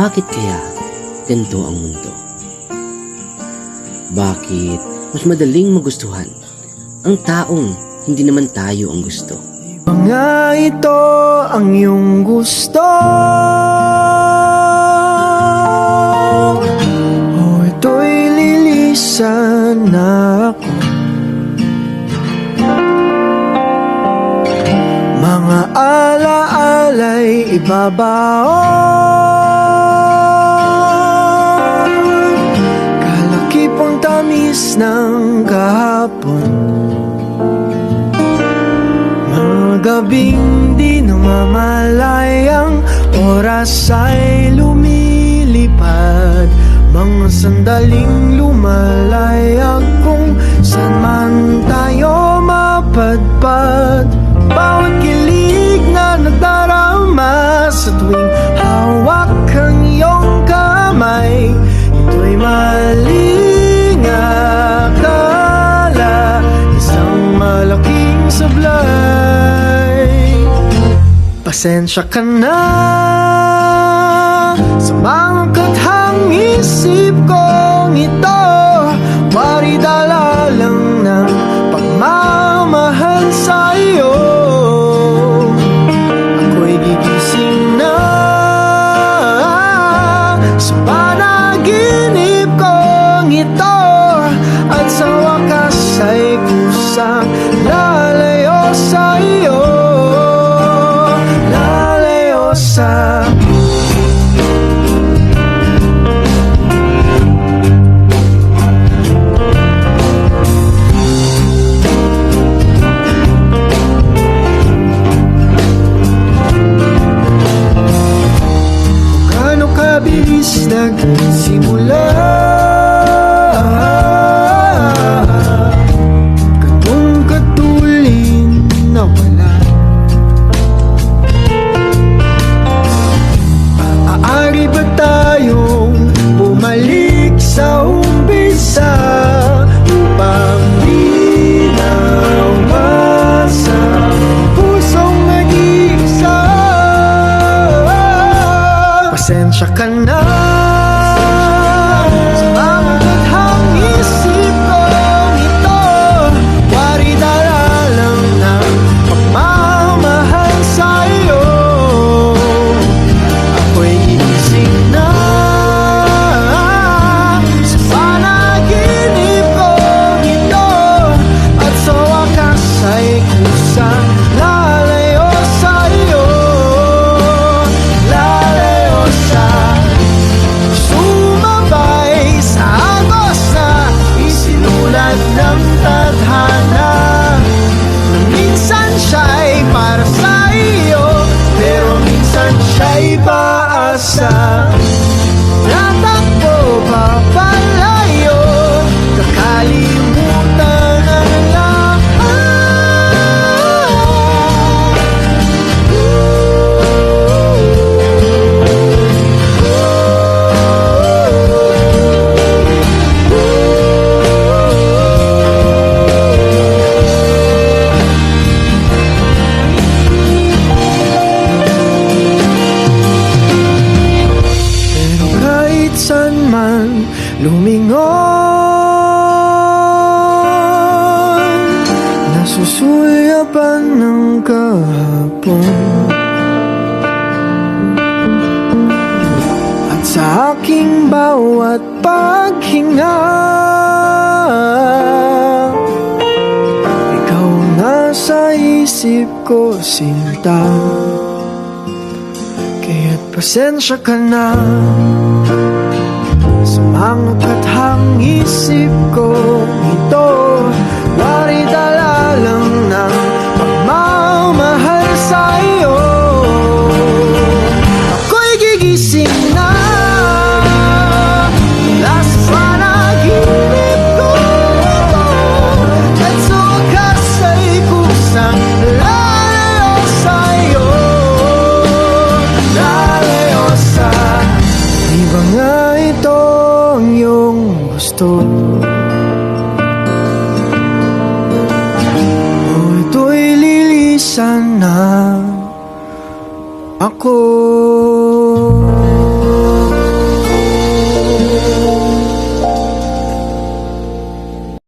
Bakit kaya ganito ang mundo? Bakit mas madaling magustuhan ang taong hindi naman tayo ang gusto? Mga ito ang iyong gusto, o ito'y lilisan na ako. Mga alaala'y ibabaon, kalakipang tamis ng kahapon. Gabing di namamalayang oras ay lumilipad, mga sandaling lumalayag kung saan man tayo mapadpad. Bawat kilig na nagdarama sa tuwing hawak ang iyong kamay, ito'y maling akala, isang malaking sablay. Pasensya ka na sa mga kathang isip kong ito, wari dala lang ng pagmamahal sa iyo. Ako'y gigising na sa panaginip kong ito, at sa wakas ay kusang lalayo sa iyo. Gaano kabilis nagsimula, ganung katulin na wala. Maaari ba tayong bumalik sa umpisa upang di nawasak pusong nag-iisa? Pasensya ka na sa mga kathang isip kong ito, wari dala lang ng pagmamahal sa iyo. Ako'y gigising na sa panaginip kong ito, at sa wakas ay kusang lalayo sa iyo. Lalayo sa sumabay sa agos na isinulat ng tadhana, na minsan siya'y para sa iyo, pero minsan siya'y paasa. Natakbo papalayo, kakalimutan ang lahat. Pero kahit saan man lumingon, nasusulyapan ng kahapon, at sa aking bawat paghinga, ikaw nasa isip ko, sinta. Kaya't pasensya ka na sa mga kathang isip ko ito, wari dala lang ng pagmamahal sa iyo. Ako'y gigising na mula sa panaginip ko ito, at sa wakas ay kusang lalayo sa iyo. Lalayo sa di ba nga ito ang iyong gusto? O ito'y lilisan na ako.